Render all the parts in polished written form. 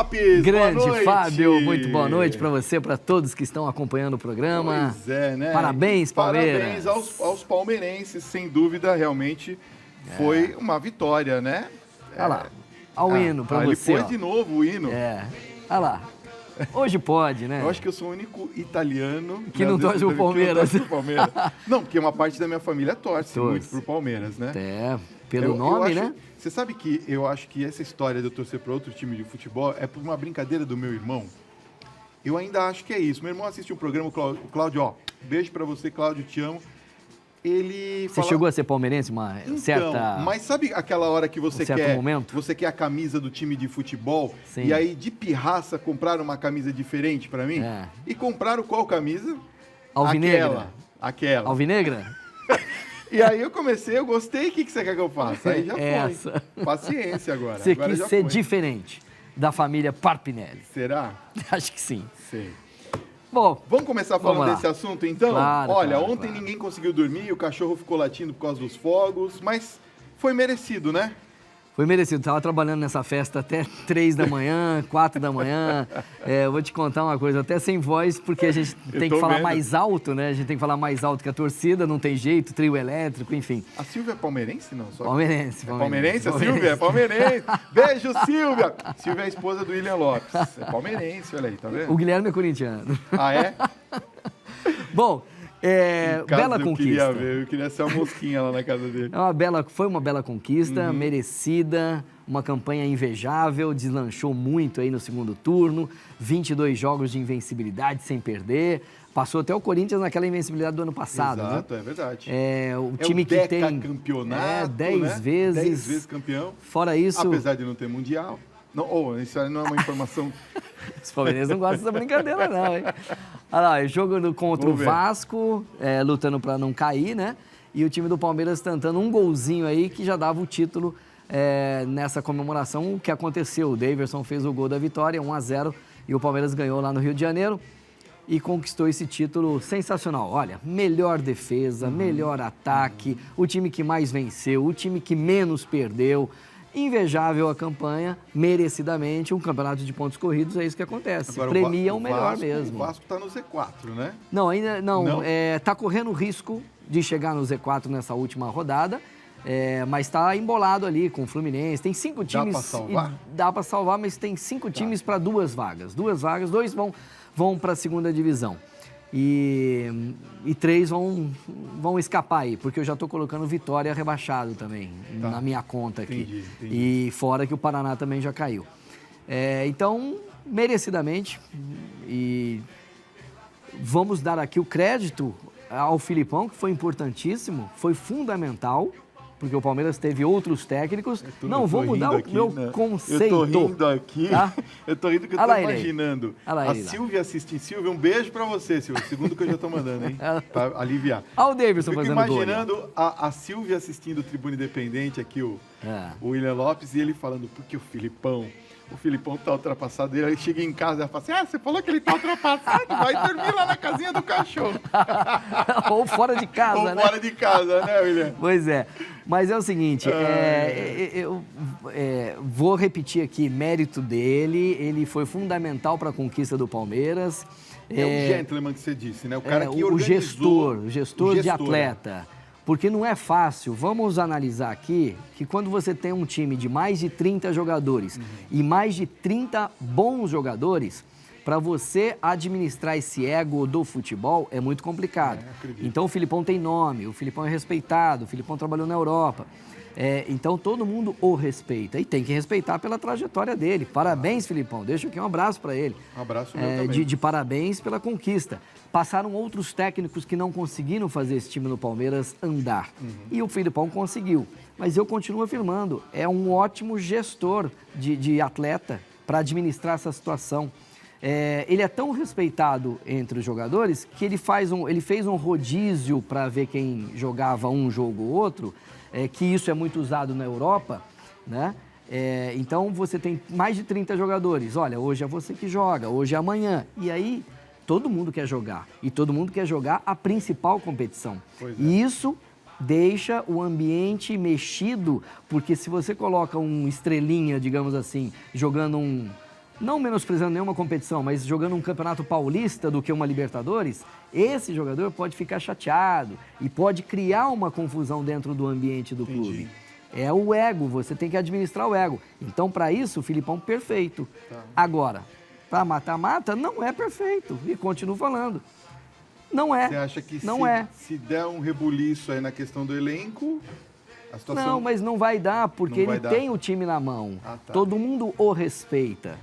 Lopes! Grande boa noite. Fábio, muito boa noite para você, para todos que estão acompanhando o programa. Pois é, né? Parabéns, Palmeiras. Parabéns aos palmeirenses, sem dúvida, realmente foi uma vitória, né? Olha lá, olha o hino para você. Ele põe de novo o hino. Olha lá. Hoje pode, né? Eu acho que eu sou o único italiano que não torce pro Palmeiras. Não, porque uma parte da minha família torce muito pro Palmeiras, né? Pelo nome, né? Você sabe que eu acho que essa história de eu torcer para outro time de futebol é por uma brincadeira do meu irmão. Eu ainda acho que é isso. Meu irmão assiste um programa, o Cláudio, ó, beijo para você, Cláudio, te amo. Você chegou a ser palmeirense, certa... Mas sabe aquela hora que você quer, momento? você quer a camisa do time de futebol? Sim. E aí, de pirraça, compraram uma camisa diferente para mim? E compraram qual camisa? Alvinegra. Aquela. Alvinegra? E aí eu gostei, o que você quer que eu faça? Aí já foi. Paciência agora. Você quis ser diferente da família Parpinelli. Será? Acho que sim. Sei. Bom, vamos começar falando desse assunto, então? Claro, Olha, ontem ninguém conseguiu dormir, o cachorro ficou latindo por causa dos fogos, mas foi merecido, né? Foi merecido. Estava trabalhando nessa festa até 3 da manhã, 4 da manhã. Eu vou te contar uma coisa, até sem voz, porque a gente tem que falar mais alto, né? A gente tem que falar mais alto que a torcida, não tem jeito, trio elétrico, enfim. A Silvia é palmeirense, não? Palmeirense. Palmeirense? A Silvia é palmeirense. Beijo, Silvia! Silvia é a esposa do William Lopes. É palmeirense, olha aí, tá vendo? O Guilherme é corintiano. Ah, é? Bom... bela conquista. Eu queria ser uma mosquinha lá na casa dele. Foi uma bela conquista, merecida, uma campanha invejável, deslanchou muito aí no segundo turno, 22 jogos de invencibilidade sem perder, passou até o Corinthians naquela invencibilidade do ano passado. Exato, né? É verdade. O time que tem campeonato, 10 vezes. 10 vezes campeão. Fora isso... Apesar de não ter mundial. Não, isso aí não é uma informação... Os palmeirenses não gostam dessa brincadeira, não, hein? Olha lá, jogo contra o Vasco, lutando para não cair, né? E o time do Palmeiras tentando um golzinho aí que já dava o título nessa comemoração. O que aconteceu? O Daverson fez o gol da vitória, 1-0, e o Palmeiras ganhou lá no Rio de Janeiro e conquistou esse título sensacional. Olha, melhor defesa, melhor ataque, o time que mais venceu, o time que menos perdeu. Invejável a campanha, merecidamente, um campeonato de pontos corridos, é isso que acontece. Agora, premia o melhor mesmo. O Vasco está no Z4, né? Não, ainda não. Está correndo o risco de chegar no Z4 nessa última rodada, mas está embolado ali com o Fluminense. Tem 5 times. Dá para salvar? Dá para salvar, mas tem 5 times para 2 vagas. 2 vagas, 2 vão para a segunda divisão. E 3 vão escapar aí, porque eu já estou colocando Vitória rebaixado também, na minha conta aqui. Entendi. E fora que o Paraná também já caiu. Então, merecidamente, e vamos dar aqui o crédito ao Filipão, que foi importantíssimo, foi fundamental, porque o Palmeiras teve outros técnicos. Não vou mudar o meu conceito. Eu tô rindo aqui. Tá? Eu tô rindo que eu tô imaginando. A Silvia assistindo. Silvia, um beijo pra você, Silvia. Segundo que eu já tô mandando, hein? Pra aliviar. Olha o Davidson fazendo gol. Eu fico imaginando a Silvia assistindo o Tribuna Independente aqui, o William Lopes, e ele falando, porque o Filipão tá ultrapassado, ele chega em casa e fala assim, você falou que ele tá ultrapassado, vai dormir lá na casinha do cachorro. Ou fora de casa, né? Ou fora de casa, né, William? Pois é. Mas é o seguinte, eu vou repetir aqui, mérito dele, ele foi fundamental para a conquista do Palmeiras. O gentleman que você disse, né? O cara que organizou. O gestor de atleta. Porque não é fácil. Vamos analisar aqui que quando você tem um time de mais de 30 jogadores e mais de 30 bons jogadores, para você administrar esse ego do futebol é muito complicado. Então o Filipão tem nome, o Filipão é respeitado, o Filipão trabalhou na Europa. Então todo mundo o respeita e tem que respeitar pela trajetória dele. Parabéns, Filipão. Deixa aqui um abraço para ele. Um abraço meu também. De parabéns pela conquista. Passaram outros técnicos que não conseguiram fazer esse time no Palmeiras andar. E o Filipão conseguiu. Mas eu continuo afirmando, é um ótimo gestor de atleta para administrar essa situação. Ele é tão respeitado entre os jogadores que ele fez um rodízio para ver quem jogava um jogo ou outro, que isso é muito usado na Europa, né? Então você tem mais de 30 jogadores. Olha, hoje é você que joga, hoje é amanhã. E aí todo mundo quer jogar. E todo mundo quer jogar a principal competição. E isso deixa o ambiente mexido, porque se você coloca um estrelinha, digamos assim, jogando um não menosprezando nenhuma competição, mas jogando um campeonato paulista do que uma Libertadores, esse jogador pode ficar chateado e pode criar uma confusão dentro do ambiente do clube. É o ego, você tem que administrar o ego. Então, para isso, o Filipão perfeito. Agora, para mata-mata, não é perfeito. E continuo falando. Não é. Você acha que não se der um rebuliço aí na questão do elenco, a situação... Não, mas não vai dar, porque ele tem o time na mão. Todo mundo o respeita.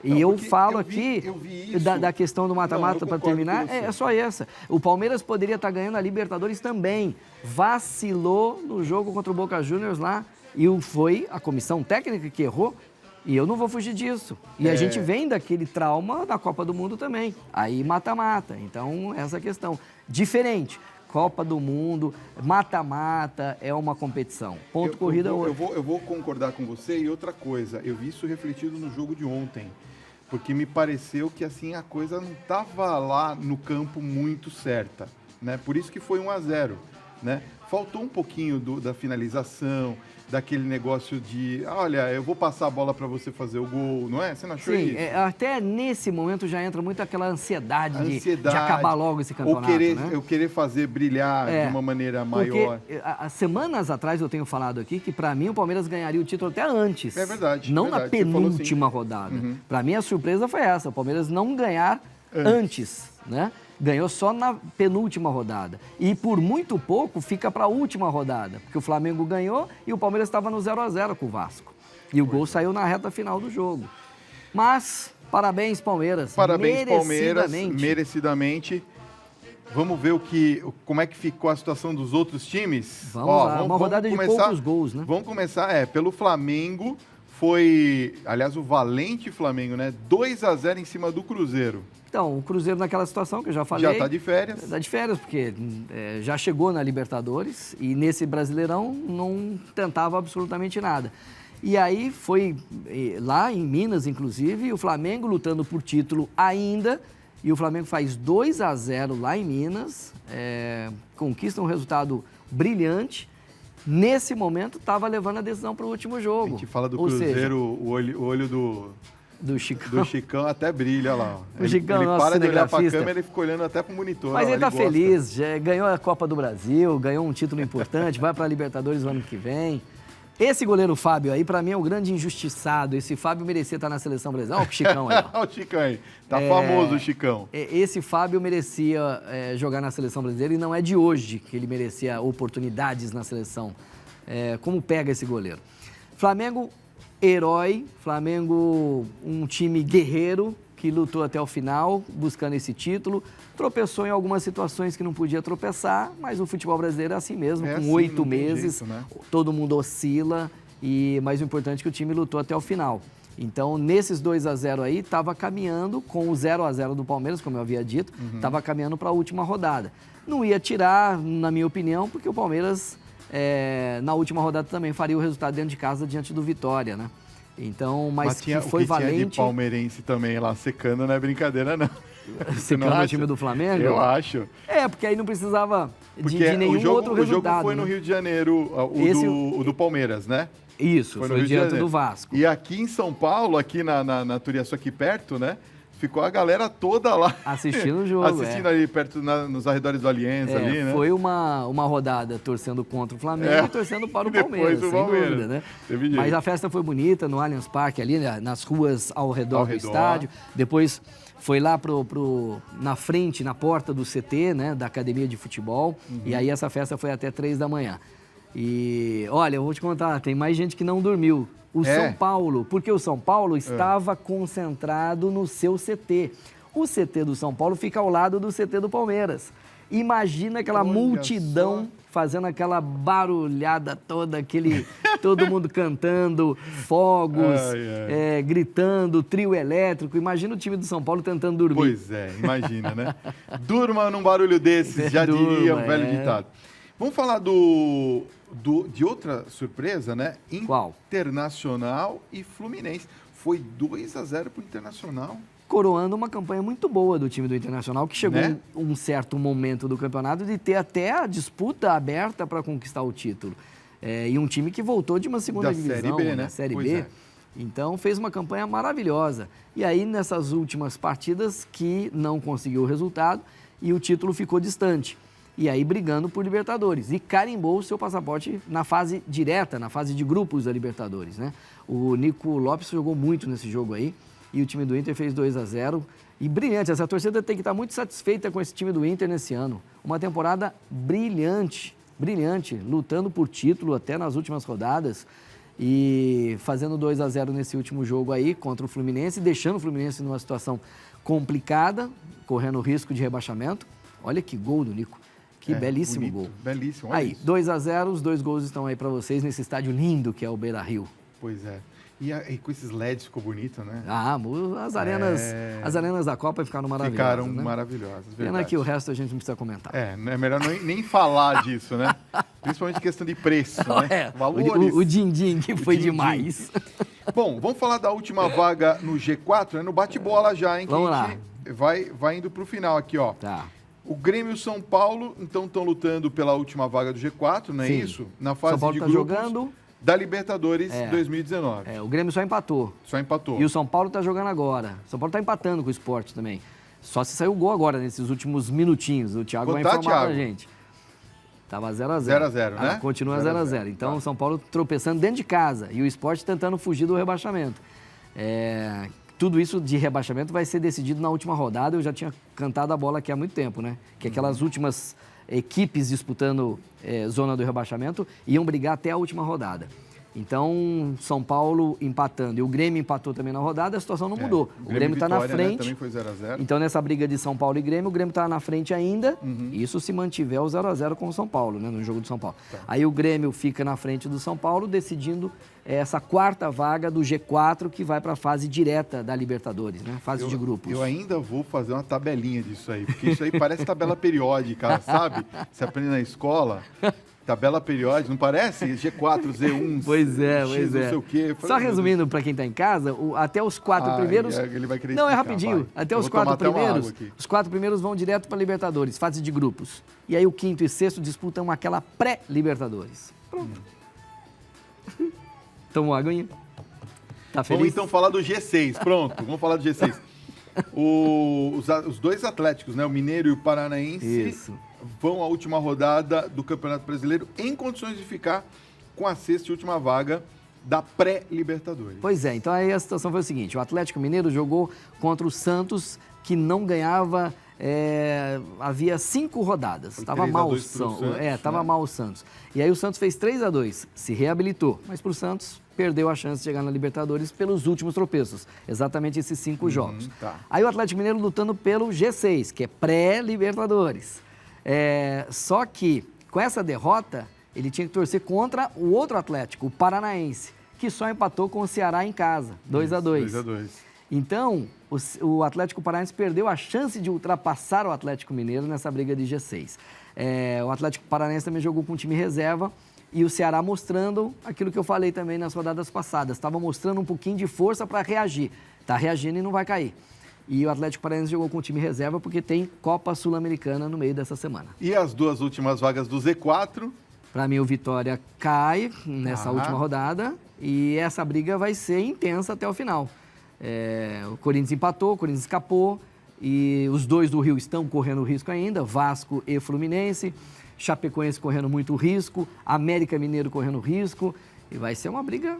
E não, eu falo eu vi isso. da questão do mata-mata para terminar, é só essa. O Palmeiras poderia estar ganhando a Libertadores também. Vacilou no jogo contra o Boca Juniors lá e foi a comissão técnica que errou. E eu não vou fugir disso. E a gente vem daquele trauma da Copa do Mundo também. Aí mata-mata. Então, essa questão. Diferente. Copa do Mundo, mata-mata, é uma competição. Corrida hoje. Eu vou concordar com você e outra coisa, eu vi isso refletido no jogo de ontem, porque me pareceu que assim a coisa não estava lá no campo muito certa, né? Por isso que foi 1-0, né? Faltou um pouquinho da finalização, daquele negócio de, olha, eu vou passar a bola para você fazer o gol, não é? Você não achou isso? Sim, até nesse momento já entra muito aquela ansiedade de acabar logo esse campeonato, né? Eu querer fazer brilhar de uma maneira maior. Há semanas atrás eu tenho falado aqui que para mim o Palmeiras ganharia o título até antes. É verdade. Não na penúltima rodada. Para mim a surpresa foi essa, o Palmeiras não ganhar antes, né? Ganhou só na penúltima rodada. E por muito pouco fica para a última rodada, porque o Flamengo ganhou e o Palmeiras estava no 0-0 com o Vasco. E o gol saiu na reta final do jogo. Mas, parabéns, Palmeiras. Parabéns, Palmeiras, merecidamente. Vamos ver como é que ficou a situação dos outros times? Vamos lá, uma rodada de poucos gols, né? Vamos começar, pelo Flamengo. Foi, aliás, o valente Flamengo, né? 2-0 em cima do Cruzeiro. Então, o Cruzeiro naquela situação que eu já falei... Já está de férias. Está de férias, porque já chegou na Libertadores e nesse Brasileirão não tentava absolutamente nada. E aí foi lá em Minas, inclusive, o Flamengo lutando por título ainda, e o Flamengo faz 2-0 lá em Minas, conquista um resultado brilhante. Nesse momento, estava levando a decisão para o último jogo. A gente fala do Cruzeiro, o olho do Chicão até brilha lá. O Chicão, ele para de olhar para a câmera e fica olhando até para o monitor. Mas ele está feliz, já ganhou a Copa do Brasil, ganhou um título importante, vai para a Libertadores no ano que vem. Esse goleiro Fábio aí, para mim, é um grande injustiçado. Esse Fábio merecia estar na seleção brasileira. Olha o Chicão aí. Olha o Chicão aí. Tá famoso o Chicão. Esse Fábio merecia jogar na seleção brasileira e não é de hoje que ele merecia oportunidades na seleção. Como pega esse goleiro? Flamengo, herói. Flamengo, um time guerreiro que lutou até o final, buscando esse título. Tropeçou em algumas situações que não podia tropeçar, mas o futebol brasileiro é assim mesmo, com assim, 8 meses, jeito, né? Todo mundo oscila, mas o importante é que o time lutou até o final. Então, nesses 2-0 aí, estava caminhando com o 0-0 do Palmeiras, como eu havia dito, estava caminhando para a última rodada. Não ia tirar, na minha opinião, porque o Palmeiras, na última rodada também faria o resultado dentro de casa diante do Vitória, né? Então, mas que foi valente. Tinha de palmeirense também lá secando, não é brincadeira, não. Secando o time do Flamengo? Eu acho. Porque aí não precisava de nenhum outro resultado. O jogo foi no Rio de Janeiro, o do Palmeiras, né? Isso, foi diante do Vasco. E aqui em São Paulo, aqui na Turiaçu, aqui perto, né? Ficou a galera toda lá. Assistindo o jogo, Assistindo ali perto, nos arredores do Aliança ali, né? Foi uma rodada torcendo contra o Flamengo e torcendo para o Palmeiras, sem dúvida, né? Mas a festa foi bonita no Allianz Parque ali, nas ruas ao redor do estádio. Depois foi lá na frente, na porta do CT, né? Da Academia de Futebol. E aí essa festa foi até 3 da manhã. E, olha, eu vou te contar, tem mais gente que não dormiu. São Paulo, porque o São Paulo estava concentrado no seu CT. O CT do São Paulo fica ao lado do CT do Palmeiras. Imagina aquela multidão fazendo aquela barulhada toda, todo mundo cantando, fogos, gritando, trio elétrico. Imagina o time do São Paulo tentando dormir. Pois imagina, né? Durma num barulho desses, já diria um velho ditado. Vamos falar de outra surpresa, né? Qual? Internacional e Fluminense. Foi 2-0 pro Internacional. Coroando uma campanha muito boa do time do Internacional, que chegou um certo momento do campeonato de ter até a disputa aberta para conquistar o título. E um time que voltou de uma segunda divisão, Série B, né? Série B. Então fez uma campanha maravilhosa. E aí nessas últimas partidas que não conseguiu o resultado e o título ficou distante. E aí brigando por Libertadores. E carimbou o seu passaporte na fase direta, na fase de grupos da Libertadores, né? O Nico Lopes jogou muito nesse jogo aí. E o time do Inter fez 2-0. E brilhante, essa torcida tem que estar muito satisfeita com esse time do Inter nesse ano. Uma temporada brilhante, lutando por título até nas últimas rodadas e fazendo 2-0 nesse último jogo aí contra o Fluminense, deixando o Fluminense numa situação complicada, correndo risco de rebaixamento. Olha que gol do Nico, que belíssimo bonito, gol. Belíssimo, olha aí, isso. 2-0, os 2 gols estão aí para vocês nesse estádio lindo que é o Beira-Rio. Pois é. E com esses LEDs ficou bonito, né? As arenas da Copa ficaram maravilhosas. Ficaram né? maravilhosas, verdade. Pena que o resto a gente não precisa comentar. É melhor nem falar disso, né? Principalmente questão de preço, né? Valores. O din-din que foi demais. Bom, vamos falar da última vaga no G4, né? No bate-bola já, hein? Vamos lá. Vai indo pro final aqui, ó. Tá. O Grêmio e o São Paulo, então, estão lutando pela última vaga do G4, não é isso? Na fase São Paulo de tá grupos jogando da Libertadores 2019. O Grêmio só empatou. E o São Paulo está jogando agora. O São Paulo está empatando com o Sport também. Só se saiu o gol agora, nesses últimos minutinhos. O Thiago vai informar pra gente. Tava 0-0. 0-0, né? Continua 0-0. Então, o São Paulo tropeçando dentro de casa. E o Sport tentando fugir do rebaixamento. Tudo isso de rebaixamento vai ser decidido na última rodada. Eu já tinha cantado a bola aqui há muito tempo, né? Que aquelas últimas equipes disputando zona do rebaixamento iam brigar até a última rodada. Então, São Paulo empatando e o Grêmio empatou também na rodada, a situação não mudou. O Grêmio está na frente. Né? Também foi 0-0. Então, nessa briga de São Paulo e Grêmio, o Grêmio está na frente ainda. Isso se mantiver o 0-0 com o São Paulo, né? No jogo do São Paulo. Tá. Aí o Grêmio fica na frente do São Paulo, decidindo essa quarta vaga do G4 que vai para a fase direta da Libertadores, né? Fase de grupos. Eu ainda vou fazer uma tabelinha disso aí, porque isso aí parece tabela periódica, sabe? Você aprende na escola. Tabela periódica, não parece? G4, Z1, pois é. não sei o quê. Só resumindo para quem está em casa, até os 4 primeiros... Ele vai querer não, é rapidinho. Até os 4 primeiros, os 4 primeiros vão direto para Libertadores, fase de grupos. E aí o quinto e sexto disputam aquela pré-Libertadores. Pronto. Tomou aguinha? Tá feliz? Vamos então falar do G6, pronto. Vamos falar do G6. Os dois Atléticos, né? O Mineiro e o Paranaense... Isso. Vão à última rodada do Campeonato Brasileiro em condições de ficar com a sexta e última vaga da pré-Libertadores. Pois é, então aí a situação foi o seguinte, o Atlético Mineiro jogou contra o Santos, que não ganhava, havia 5 rodadas, estava mal o Santos. Estava mal o Santos. E aí o Santos fez 3-2, se reabilitou, mas para o Santos perdeu a chance de chegar na Libertadores pelos últimos tropeços, exatamente esses 5 jogos. Tá. Aí o Atlético Mineiro lutando pelo G6, que é pré-Libertadores. Só que, com essa derrota, ele tinha que torcer contra o outro Atlético, o Paranaense, que só empatou com o Ceará em casa, 2-2. 2-2. Então, o Atlético Paranaense perdeu a chance de ultrapassar o Atlético Mineiro nessa briga de G6. O Atlético Paranaense também jogou com um time reserva e o Ceará mostrando aquilo que eu falei também nas rodadas passadas. Estava mostrando um pouquinho de força para reagir. Está reagindo e não vai cair. E o Atlético Paranaense jogou com o time reserva porque tem Copa Sul-Americana no meio dessa semana. E as duas últimas vagas do Z4? Para mim, o Vitória cai nessa última rodada e essa briga vai ser intensa até o final. O Corinthians empatou, o Corinthians escapou e os dois do Rio estão correndo risco ainda, Vasco e Fluminense, Chapecoense correndo muito risco, América Mineiro correndo risco. E vai ser uma briga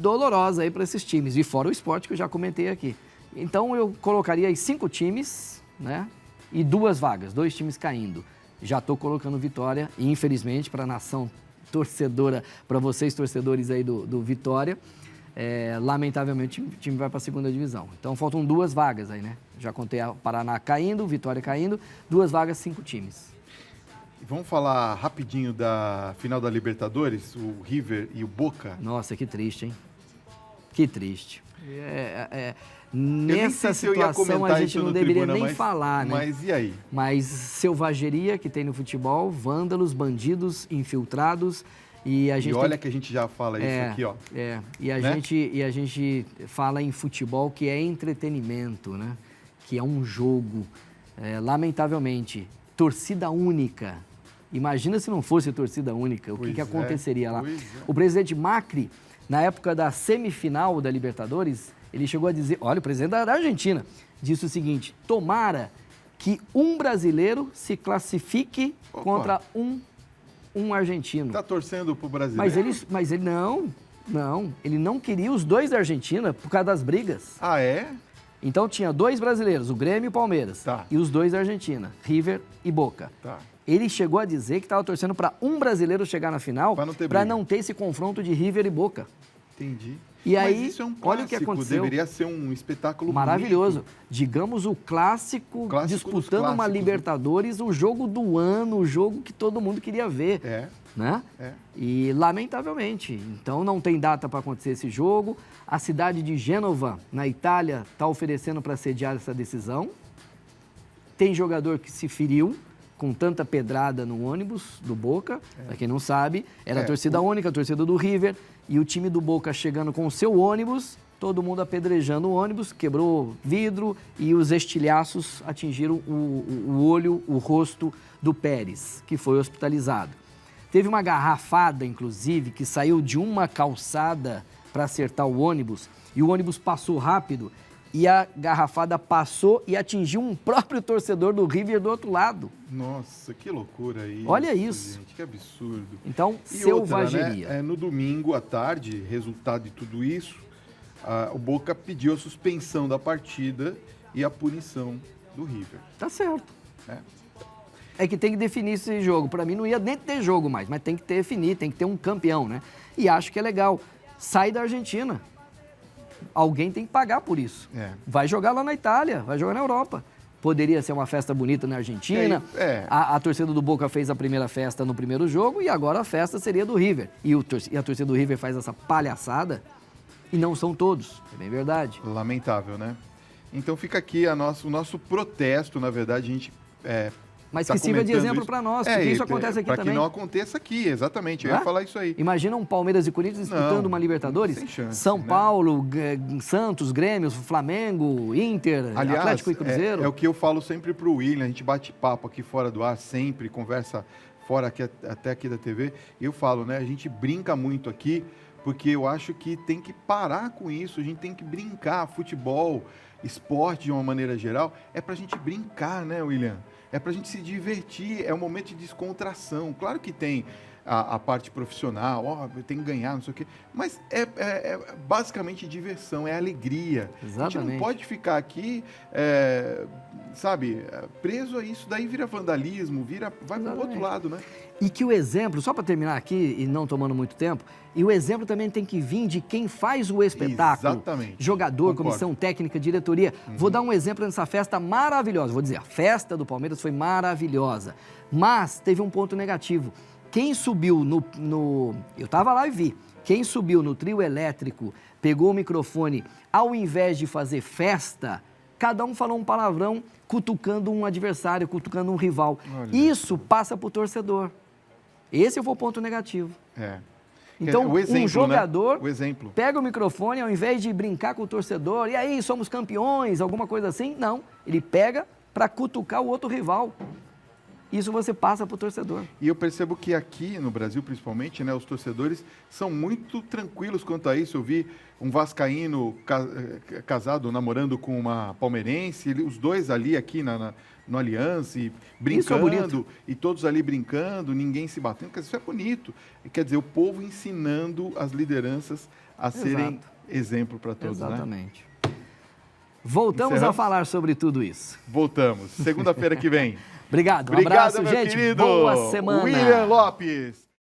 dolorosa aí para esses times. E fora o Sport que eu já comentei aqui. Então, eu colocaria aí 5 times, né? E 2 vagas, 2 times caindo. Já estou colocando Vitória, e infelizmente, para a nação torcedora, para vocês torcedores aí do Vitória, lamentavelmente o time vai para a segunda divisão. Então, faltam 2 vagas aí, né? Já contei a Paraná caindo, Vitória caindo, 2 vagas, 5 times. Vamos falar rapidinho da final da Libertadores, o River e o Boca? Nossa, que triste, hein? Que triste. Nessa situação a gente não deveria nem falar, né? Mas e aí? Mas selvageria que tem no futebol, vândalos, bandidos, infiltrados e a gente... E olha que a gente já fala isso aqui, ó. E a gente fala em futebol que é entretenimento, né? Que é um jogo. Lamentavelmente, torcida única. Imagina se não fosse torcida única, o que aconteceria lá? O presidente Macri Na época da semifinal da Libertadores, ele chegou a dizer, olha, o presidente da Argentina disse o seguinte: tomara que um brasileiro se classifique contra um argentino. Tá torcendo pro brasileiro? Mas ele ele não queria os dois da Argentina por causa das brigas. Ah, é? Então tinha 2 brasileiros, o Grêmio e o Palmeiras, e os 2 da Argentina, River e Boca. Ele chegou a dizer que estava torcendo para um brasileiro chegar na final para não ter esse confronto de River e Boca. Entendi. E mas aí, isso é um clássico, olha o que aconteceu. Deveria ser um espetáculo maravilhoso. bonito. Digamos o clássico disputando uma Libertadores, o jogo do ano, o jogo que todo mundo queria ver. Né? E lamentavelmente, então não tem data para acontecer esse jogo. A cidade de Gênova, na Itália, está oferecendo para sediar essa decisão. Tem jogador que se feriu com tanta pedrada no ônibus do Boca. Para quem não sabe, era a torcida única, a torcida do River, e o time do Boca chegando com o seu ônibus, todo mundo apedrejando o ônibus, quebrou vidro e os estilhaços atingiram o olho, o rosto do Pérez, que foi hospitalizado. Teve uma garrafada, inclusive, que saiu de uma calçada para acertar o ônibus, e o ônibus passou rápido, e a garrafada passou e atingiu um próprio torcedor do River do outro lado. Nossa, que loucura isso. Olha isso. Gente, que absurdo. Então, selvageria. Outra, né? No domingo à tarde, resultado de tudo isso, o Boca pediu a suspensão da partida e a punição do River. Tá certo. É que tem que definir esse jogo. Para mim não ia nem ter jogo mais, mas tem que definir, tem que ter um campeão, né? E acho que é legal. Sai da Argentina. Alguém tem que pagar por isso. Vai jogar lá na Itália, vai jogar na Europa. Poderia ser uma festa bonita na Argentina. A torcida do Boca fez a primeira festa no primeiro jogo e agora a festa seria do River. E a torcida do River faz essa palhaçada e não são todos. É bem verdade. Lamentável, né? Então fica aqui o nosso protesto, na verdade, a gente... Mas que sirva de exemplo para nós, porque isso acontece aqui também. Para que não aconteça aqui, exatamente. Eu ia falar isso aí. Imagina um Palmeiras e Corinthians disputando uma Libertadores. Sem chance, São Paulo, Santos, Grêmio, Flamengo, Inter, aliás, Atlético e Cruzeiro. É o que eu falo sempre pro William, a gente bate papo aqui fora do ar, sempre, conversa fora aqui, até aqui da TV. E eu falo, né, a gente brinca muito aqui, porque eu acho que tem que parar com isso, a gente tem que brincar. Futebol, esporte de uma maneira geral, é pra gente brincar, né, William? É pra gente se divertir, é um momento de descontração. Claro que tem a parte profissional, tem que ganhar, não sei o quê, mas é basicamente diversão, é alegria. Exatamente. A gente não pode ficar aqui, preso a isso, daí vira vandalismo, vai para o outro lado, né? E que o exemplo, só para terminar aqui e não tomando muito tempo, e o exemplo também tem que vir de quem faz o espetáculo. Exatamente. Jogador, comissão técnica, diretoria. Vou dar um exemplo nessa festa maravilhosa. Vou dizer, a festa do Palmeiras foi maravilhosa, mas teve um ponto negativo. Quem subiu eu estava lá e vi, quem subiu no trio elétrico, pegou o microfone, ao invés de fazer festa, cada um falou um palavrão, cutucando um adversário, cutucando um rival. Olha. Isso passa para o torcedor. Esse foi o ponto negativo. Então, um jogador pega o microfone, ao invés de brincar com o torcedor, e aí, somos campeões, alguma coisa assim, não. Ele pega para cutucar o outro rival. Isso você passa para o torcedor. E eu percebo que aqui no Brasil, principalmente, né, os torcedores são muito tranquilos quanto a isso. Eu vi um vascaíno casado, namorando com uma palmeirense, os dois ali aqui no Aliança, e brincando, e todos ali brincando, ninguém se batendo. Isso é bonito. Quer dizer, o povo ensinando as lideranças a serem exemplo para todos. Exatamente. Né? Voltamos a falar sobre tudo isso. Voltamos. Segunda-feira que vem. Obrigado, um abraço, gente. Querido. Boa semana. William Lopes.